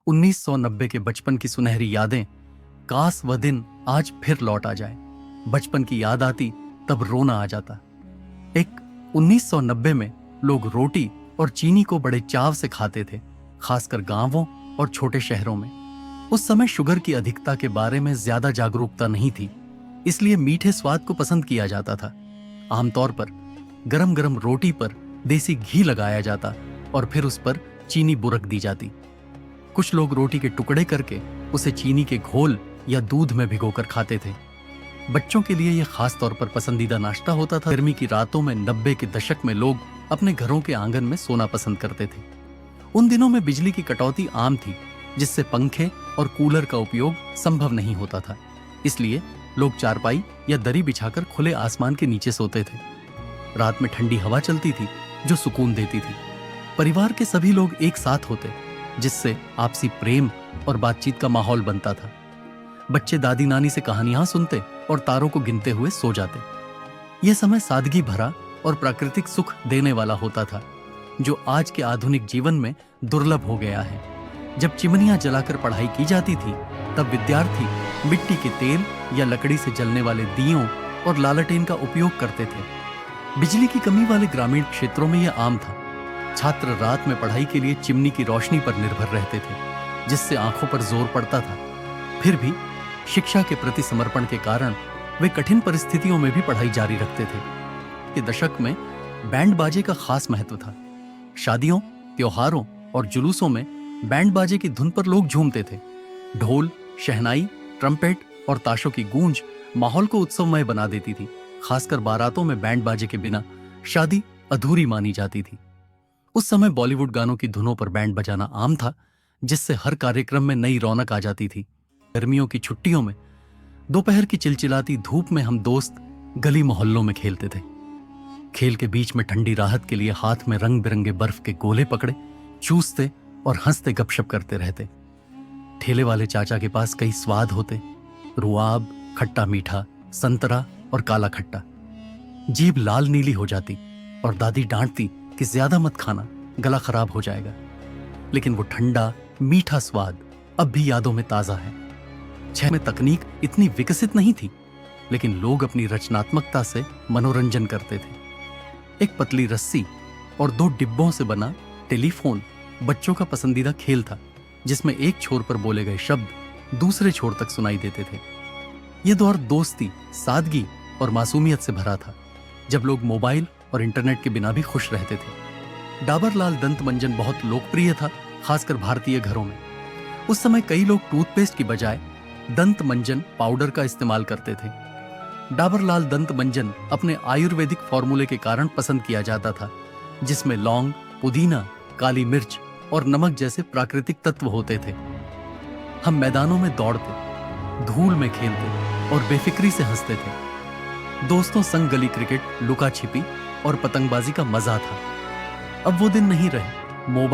1990 के बचपन की सुनहरी यादें, काश वह दिन आज फिर लौट आ जाए। बचपन की याद आती तब रोना आ जाता। एक 1990 में लोग रोटी और चीनी को बड़े चाव से खाते थे, खासकर गांवों और छोटे शहरों में। उस समय शुगर की अधिकता के बारे में ज्यादा जागरूकता नहीं थी, इसलिए मीठे स्वाद को पसंद किया जाता था। आमतौर पर गरम गरम रोटी पर देसी घी लगाया जाता और फिर उस पर चीनी बुरक दी जाती। कुछ लोग रोटी के टुकड़े करके उसे चीनी के घोल या दूध में भिगोकर खाते थे। बच्चों के लिए यह खास तौर पर पसंदीदा नाश्ता होता था। गर्मी की रातों में 90 के दशक में लोग अपने घरों के आंगन में सोना पसंद करते थे। उन दिनों में बिजली की कटौती आम थी, जिससे पंखे और कूलर का उपयोग संभव नहीं होता था। इसलिए लोग चारपाई या दरी बिछाकर खुले आसमान के नीचे सोते थे। रात में ठंडी हवा चलती थी जो सुकून देती थी। परिवार के सभी लोग एक साथ होते, जिससे आपसी प्रेम और बातचीत का माहौल बनता था। बच्चे दादी नानी से कहानियां सुनते और तारों को गिनते हुए सो जाते। यह समय सादगी भरा और प्राकृतिक सुख देने वाला होता था, जो आज के आधुनिक जीवन में दुर्लभ हो गया है। जब चिमनियां जलाकर पढ़ाई की जाती थी, तब विद्यार्थी मिट्टी के तेल या लकड़ी से जलने वाले दियों और लालटेन का उपयोग करते थे। बिजली की कमी वाले ग्रामीण क्षेत्रों में यह आम था। छात्र रात में पढ़ाई के लिए चिमनी की रोशनी पर निर्भर रहते थे, जिससे आंखों पर जोर पड़ता था। फिर भी शिक्षा के प्रति समर्पण के कारण वे कठिन परिस्थितियों में भी पढ़ाई जारी रखते थे। के दशक में बैंड बाजे का खास महत्व था। शादियों, त्योहारों और जुलूसों में बैंड बाजे की धुन पर लोग झूमते थे। ढोल, शहनाई, ट्रम्पेट और ताशों की गूंज माहौल को उत्सवमय बना देती थी। खासकर बारातों में बैंड बाजे के बिना शादी अधूरी मानी जाती थी। उस समय बॉलीवुड गानों की धुनों पर बैंड बजाना आम था, जिससे हर कार्यक्रम में नई रौनक आ जाती थी। गर्मियों की छुट्टियों में दोपहर की चिलचिलाती धूप में हम दोस्त गली मोहल्लों में खेलते थे। खेल के बीच में ठंडी राहत के लिए हाथ में रंग बिरंगे बर्फ के गोले पकड़े चूसते और हंसते गपशप करते रहते। ठेले वाले चाचा के पास कई स्वाद होते, रुआब, खट्टा मीठा, संतरा और काला खट्टा। जीभ लाल नीली हो जाती और दादी डांटती कि ज्यादा मत खाना, गला खराब हो जाएगा। लेकिन वो ठंडा मीठा स्वाद अब भी यादों में ताजा है। छह में तकनीक इतनी विकसित नहीं थी, लेकिन लोग अपनी रचनात्मकता से मनोरंजन करते थे। एक पतली रस्सी और 2 डिब्बों से बना टेलीफोन बच्चों का पसंदीदा खेल था, जिसमें एक छोर पर बोले गए शब्द दूसरे छोर तक सुनाई देते थे। यह दौर दोस्ती, सादगी और मासूमियत से भरा था, जब लोग मोबाइल और इंटरनेट के बिना भी खुश रहते थे। डाबर लाल दंत मंजन बहुत लोकप्रिय था, खासकर भारतीय घरों में। उस समय कई लोग टूथपेस्ट की बजाय दंत मंजन पाउडर का इस्तेमाल करते थे। डाबर लाल दंत मंजन अपने आयुर्वेदिक फॉर्मूले के कारण पसंद किया जाता था, जिसमें लौंग, पुदीना, काली मिर्च और नमक जैसे प्राकृतिक तत्व होते थे। हम मैदानों में दौड़ते, धूल में खेलते और बेफिक्री से हंसते थे। दोस्तों संग गली क्रिकेट, लुका छिपी और पतंगबाजी का मजा था। अब वो दिन नहीं रहे। मोबाइल